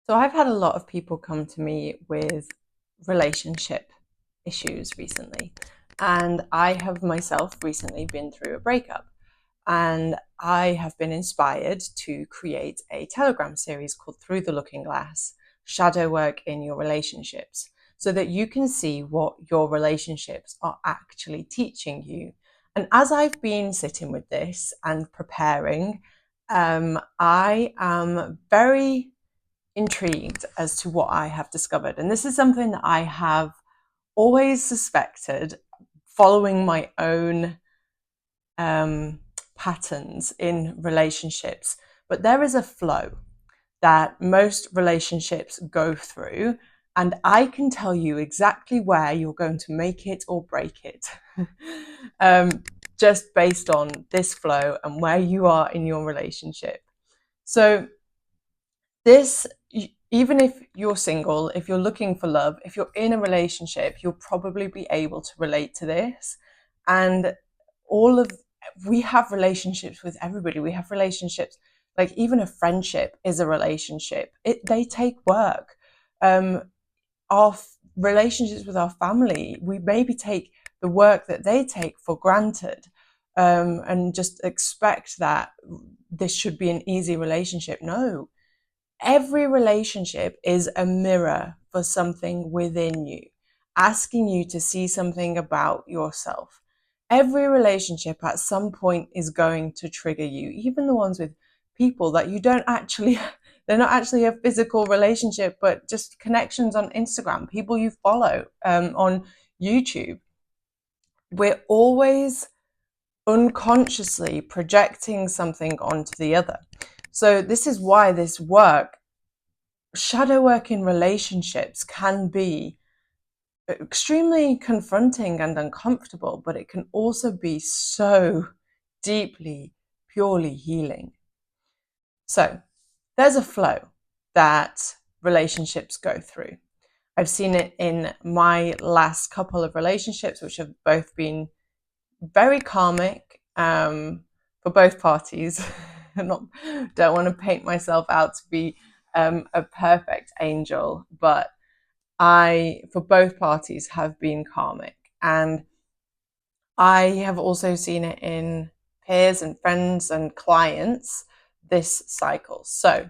So I've had a lot of people come to me with relationship issues recently. And I have myself recently been through a breakup. And I have been inspired to create a Telegram series called Through the Looking Glass: Shadow Work in Your Relationships, so that you can see what your relationships are actually teaching you. And as I've been sitting with this and preparing, I am very intrigued as to what I have discovered. And this is something that I have always suspected following my own patterns in relationships. But there is a flow that most relationships go through. And I can tell you exactly where you're going to make it or break it, just based on this flow and where you are in your relationship. So this, even if you're single, if you're looking for love, if you're in a relationship, you'll probably be able to relate to this. And we have relationships with everybody. We have relationships, like even a friendship is a relationship. They take work. Our relationships with our family, we maybe take the work that they take for granted, and just expect that this should be an easy relationship. No, every relationship is a mirror for something within you, asking you to see something about yourself. Every relationship at some point is going to trigger you, even the ones with people that you don't actually, they're not actually a physical relationship, but just connections on Instagram, people you follow on YouTube. We're always unconsciously projecting something onto the other. So this is why this work, shadow work in relationships, can be extremely confronting and uncomfortable, but it can also be so deeply, purely healing. So there's a flow that relationships go through. I've seen it in my last couple of relationships, which have both been very karmic, for both parties. Don't want to paint myself out to be a perfect angel, but for both parties, have been karmic. And I have also seen it in peers and friends and clients, this cycle. So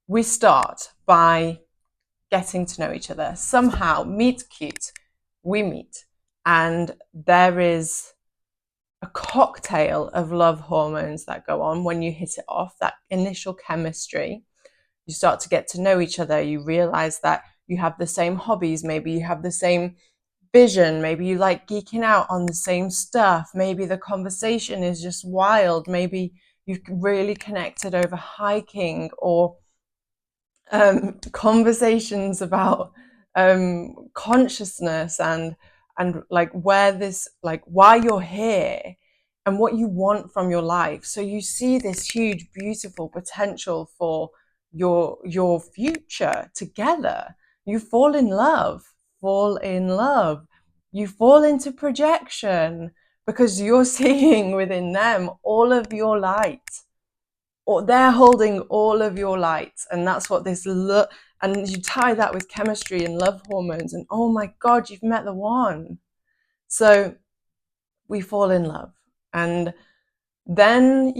we start by getting to know each other. Somehow, meet cute, we meet. And there is a cocktail of love hormones that go on when you hit it off, that initial chemistry. You start to get to know each other. You realize that you have the same hobbies. Maybe you have the same vision. Maybe you like geeking out on the same stuff. Maybe the conversation is just wild. Maybe you've really connected over hiking, or conversations about consciousness and like where this, like why you're here and what you want from your life. So you see this huge, beautiful potential for your future together. You fall in love, you fall into projection, because you're seeing within them all of your light, or they're holding all of your light. And that's what this look, and you tie that with chemistry and love hormones, and oh my God, you've met the one. So we fall in love, and then,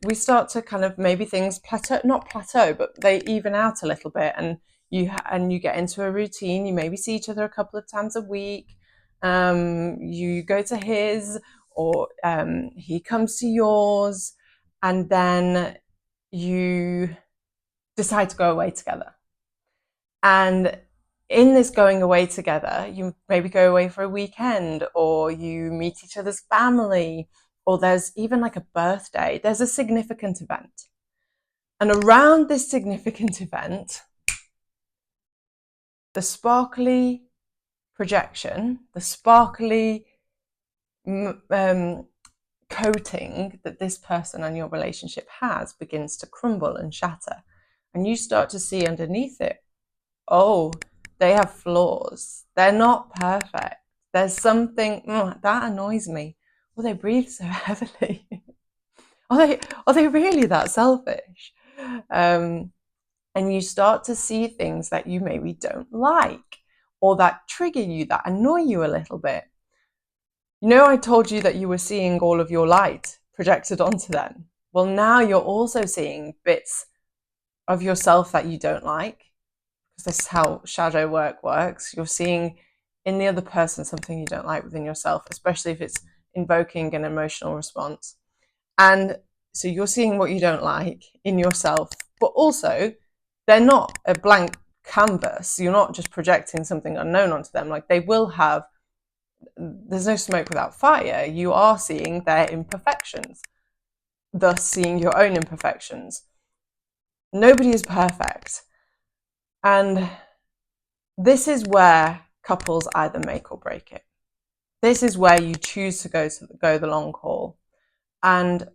we start to kind of, maybe things plateau, not plateau, but they even out a little bit, and you get into a routine. You maybe see each other a couple of times a week. You go to his, or he comes to yours, and then you decide to go away together. And in this going away together, you maybe go away for a weekend, or you meet each other's family, or there's even like a birthday. There's a significant event. And around this significant event, the sparkly projection, the sparkly coating that this person and your relationship has begins to crumble and shatter. And you start to see underneath it, oh, they have flaws. They're not perfect. There's something that annoys me. Well, they breathe so heavily. Are they really that selfish? and you start to see things that you maybe don't like or that trigger you, that annoy you a little bit. I told you that you were seeing all of your light projected onto them. Well, now you're also seeing bits of yourself that you don't like, because this is how shadow work works. You're seeing in the other person something you don't like within yourself, especially if it's invoking an emotional response. And so you're seeing what you don't like in yourself, but also they're not a blank canvas. You're not just projecting something unknown onto them. Like, they will have, there's no smoke without fire. You are seeing their imperfections, thus seeing your own imperfections. Nobody is perfect. And this is where couples either make or break it. This is where you choose to go the long haul. And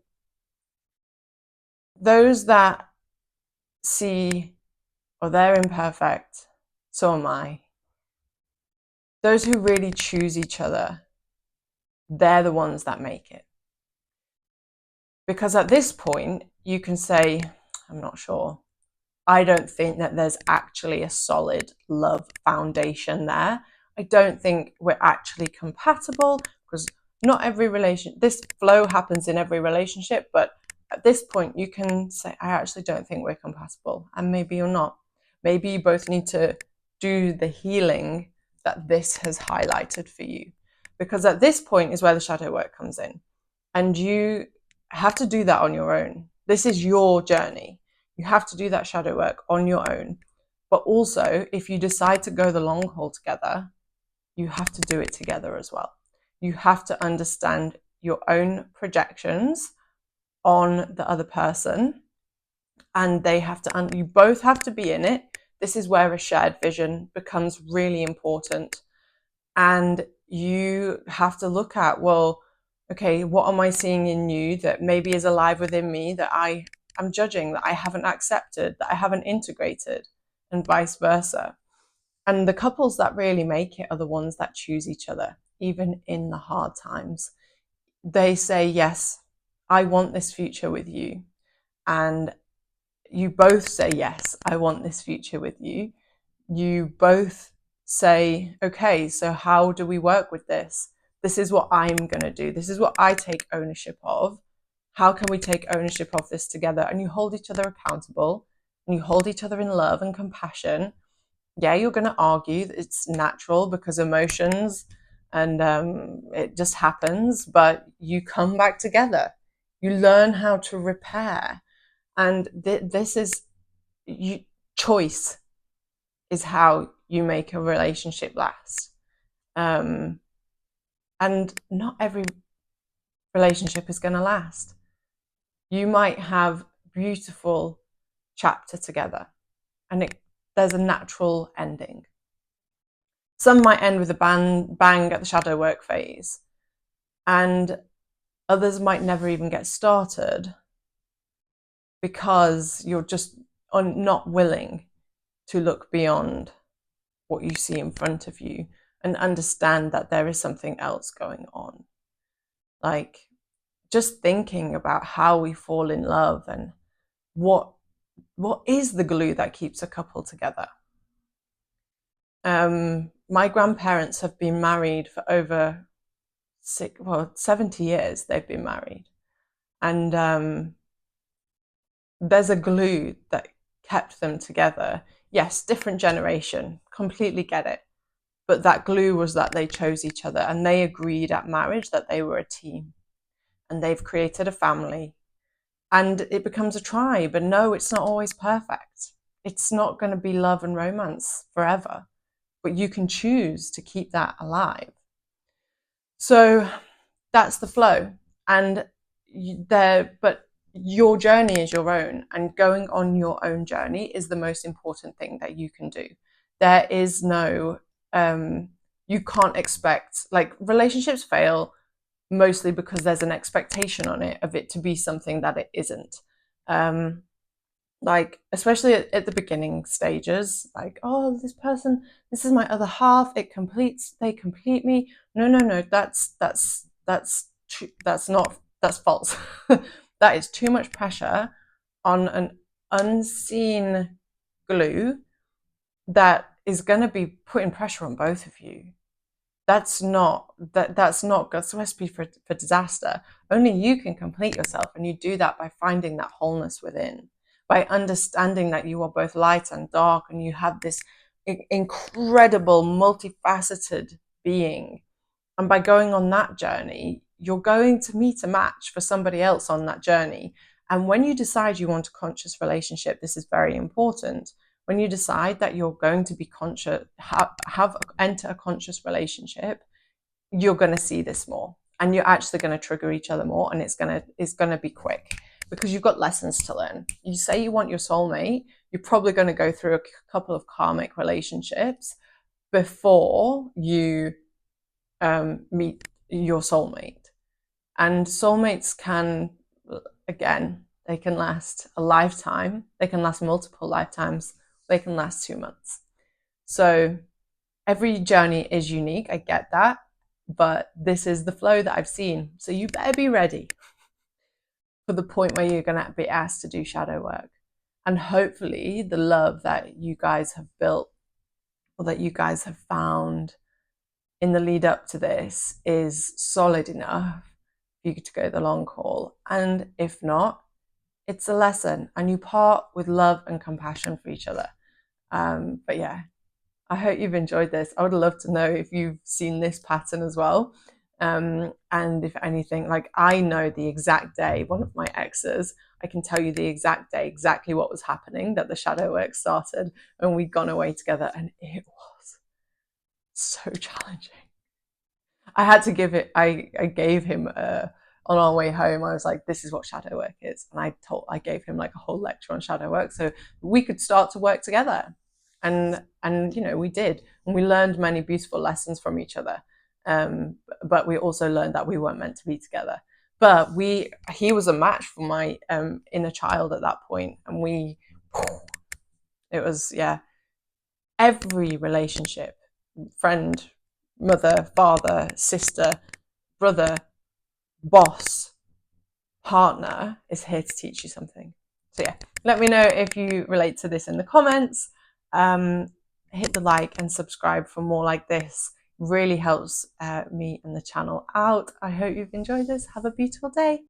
those that see, or they're imperfect, so am I. Those who really choose each other, they're the ones that make it. Because at this point, you can say, I'm not sure. I don't think that there's actually a solid love foundation there. I don't think we're actually compatible, because not every this flow happens in every relationship, but at this point you can say, I actually don't think we're compatible, and maybe you're not. Maybe you both need to do the healing that this has highlighted for you, because at this point is where the shadow work comes in, and you have to do that on your own. This is your journey. You have to do that shadow work on your own. But also, if you decide to go the long haul together, you have to do it together as well. You have to understand your own projections on the other person, and they have to, you both have to be in it. This is where a shared vision becomes really important. And you have to look at, well, okay, what am I seeing in you that maybe is alive within me that I'm judging, that I haven't accepted, that I haven't integrated, and vice versa. And the couples that really make it are the ones that choose each other, even in the hard times. They say, yes, I want this future with you. And you both say, yes, I want this future with you. You both say, okay, so how do we work with this? This is what I'm going to do. This is what I take ownership of. How can we take ownership of this together? And you hold each other accountable, and you hold each other in love and compassion. Yeah, you're going to argue. It's natural, because emotions, and it just happens, but you come back together. You learn how to repair. And this is choice is how you make a relationship last. And not every relationship is going to last. You might have beautiful chapter together, and there's a natural ending. Some might end with a bang at the shadow work phase, and others might never even get started, because you're just not willing to look beyond what you see in front of you and understand that there is something else going on. Like, just thinking about how we fall in love, and what is the glue that keeps a couple together. My grandparents have been married for over 70 years. They've been married, and there's a glue that kept them together. Yes, different generation, completely get it. But that glue was that they chose each other, and they agreed at marriage that they were a team, and they've created a family, and it becomes a tribe. And no, it's not always perfect. It's not going to be love and romance forever, but you can choose to keep that alive. So that's the flow. And but your journey is your own, and going on your own journey is the most important thing that you can do. There is no, you can't expect, like, relationships fail mostly because there's an expectation on it of it to be something that it isn't. Like, especially at the beginning stages, like, oh, this person, this is my other half, they complete me. No, that's not, that's false. That is too much pressure on an unseen glue that is going to be putting pressure on both of you. That's not that's a recipe for disaster. Only you can complete yourself, and you do that by finding that wholeness within, by understanding that you are both light and dark, and you have this incredible multifaceted being. And by going on that journey, you're going to meet a match for somebody else on that journey. And when you decide you want a conscious relationship, this is very important. When you decide that you're going to be conscious, enter a conscious relationship, you're going to see this more, and you're actually going to trigger each other more, and it's going to be quick because you've got lessons to learn. You say you want your soulmate, you're probably going to go through a couple of karmic relationships before you meet your soulmate. And soulmates can, again, they can last a lifetime, they can last multiple lifetimes, they can last 2 months. So every journey is unique, I get that, but this is the flow that I've seen. So you better be ready for the point where you're going to be asked to do shadow work. And hopefully the love that you guys have built, or that you guys have found in the lead up to this, is solid enough for you to go the long haul. And if not, it's a lesson, and you part with love and compassion for each other. But yeah, I hope you've enjoyed this. I would love to know if you've seen this pattern as well. And if anything, like, I know the exact day, one of my exes, I can tell you the exact day, exactly what was happening, that the shadow work started, and we'd gone away together, and it was so challenging. I had to give it, I gave him on our way home, I was like, this is what shadow work is. And I gave him like a whole lecture on shadow work so we could start to work together. And you know, we did. And we learned many beautiful lessons from each other. But we also learned that we weren't meant to be together. But he was a match for my inner child at that point. And it was, yeah, every relationship, friend, mother, father, sister, brother, boss, partner, is here to teach you something. So yeah, let me know if you relate to this in the comments. Hit the like and subscribe for more like this. Really helps me and the channel out. I hope you've enjoyed this. Have a beautiful day.